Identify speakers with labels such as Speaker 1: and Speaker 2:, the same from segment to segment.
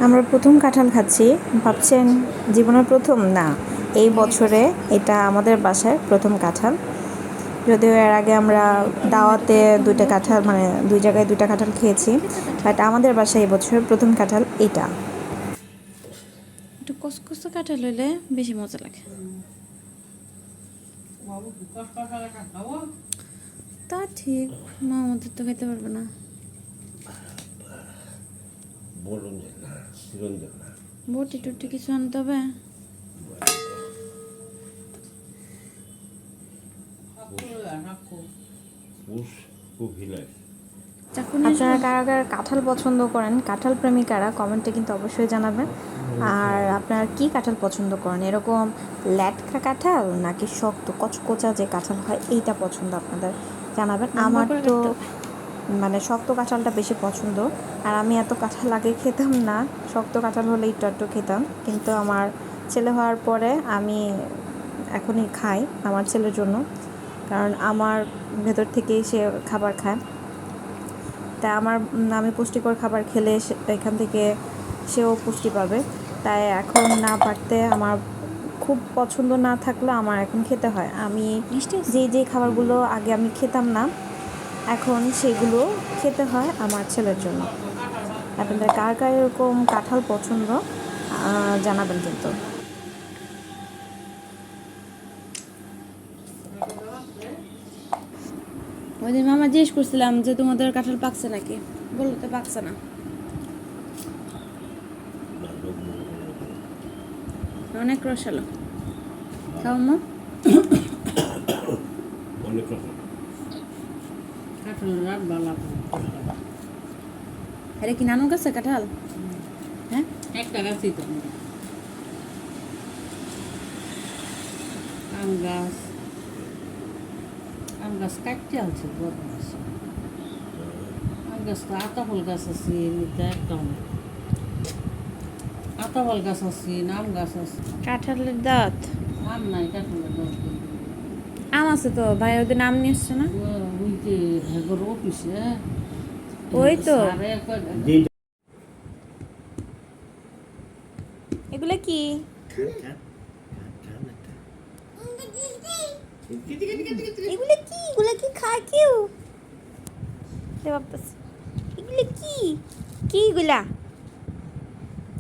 Speaker 1: আমরা প্রথম কাঁঠাল খাচ্ছি, ভাবছেন জীবনের প্রথম? না, এই বছরে এটা আমাদের বাসায় প্রথম কাঁঠাল। যদিও এর আগে আমরা দাওয়াতে দুইটা কাঁঠাল, মানে দুই জায়গায় দুইটা কাঁঠাল খেয়েছি, বাট আমাদের বাসায় এই বছরের প্রথম কাঁঠাল এটা।
Speaker 2: একটু কসকসে কাঁঠাল হইলে বেশি মজা লাগে। তা ঠিক, মা আমাদের তো খেতে পারবে না। বটি টুটি কিছু আনতে হবে।
Speaker 1: আপনারা কারা কারা কাঁঠাল পছন্দ করেন, কাঁঠাল প্রেমিকারা কমেন্টে কিন্তু অবশ্যই জানাবেন। আর আপনারা কি কাঁঠাল পছন্দ করেন, এরকম ল্যাটকা কাঁঠাল নাকি শক্ত কচকচা যে কাঁঠাল হয় এইটা পছন্দ আপনাদের জানাবেন। আমার তো মানে শক্ত কাঁঠালটা বেশি পছন্দ, আর আমি এত কাঁঠাল আগে খেতাম না, শক্ত কাঁঠাল হলে একটু একটু খেতাম, কিন্তু আমার ছেলে হওয়ার পরে আমি এখনই খাই আমার ছেলের জন্য, কারণ আমার ভেতর থেকেই সে খাবার খায়। তাই আমি পুষ্টিকর খাবার খেলে এখান থেকে সেও পুষ্টি পাবে। তাই এখন না পারতে আমার খুব পছন্দ না থাকলেও আমার এখন খেতে হয়। আমি যে খাবারগুলো আগে আমি খেতাম না, এখন সেগুলো খেতে হয় আমার ছেলের জন্য। আপনাদের কার কার এরকম কাঁঠাল পছন্দ জানাবেন কিন্তু।
Speaker 2: ওই দিন মামা জিজ্ঞেস করছিলাম যে তোমাদের কাঁঠাল পাকছে নাকি, বললো তো পাকছে না। অনেক রসালো, খাও মা। আরে কি নানু গাছে কাঁঠাল? হ্যাঁ, একটা গাছই তো। আম গাছ কাটতে আছে, বদমাস। আম গাছ তো আতাফল গাছ আছে, একদম আতাফল গাছ আছে, আম গাছ আছে।
Speaker 1: কাঁঠালের দাঁত
Speaker 2: আম নাই, কাঁঠালের দাঁত।
Speaker 1: আম আছে তো ভাই, ওদের নাম নিয়ে এসছে না?
Speaker 2: অফিসে
Speaker 1: ওই তো। এগুলো কি? এগুলো কি খায় কেউ? এগুলো কি কি এগুলা?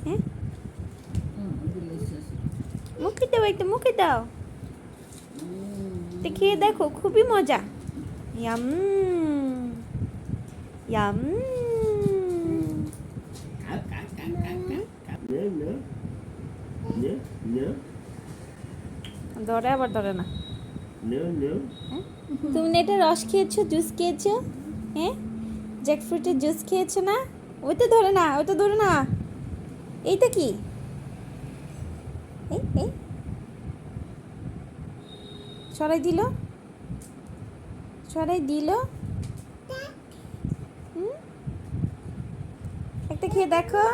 Speaker 1: হ্যাঁ, মুখে দাও, একটা মুখে দাও, খেয়ে দেখো, খুবই মজা। Yam yam. ধরে আবার ধরে না। তুমি না এটা রস খেয়েছো, জুস খেয়েছো? হ্যাঁ, জ্যাকফ্রুটের জুস খেয়েছো না? ওইটা ধরে না, ওইটা ধরে না। এইটা কি? এই সরাই দিল, সরাই দিল। একটা খেয়ে দেখো।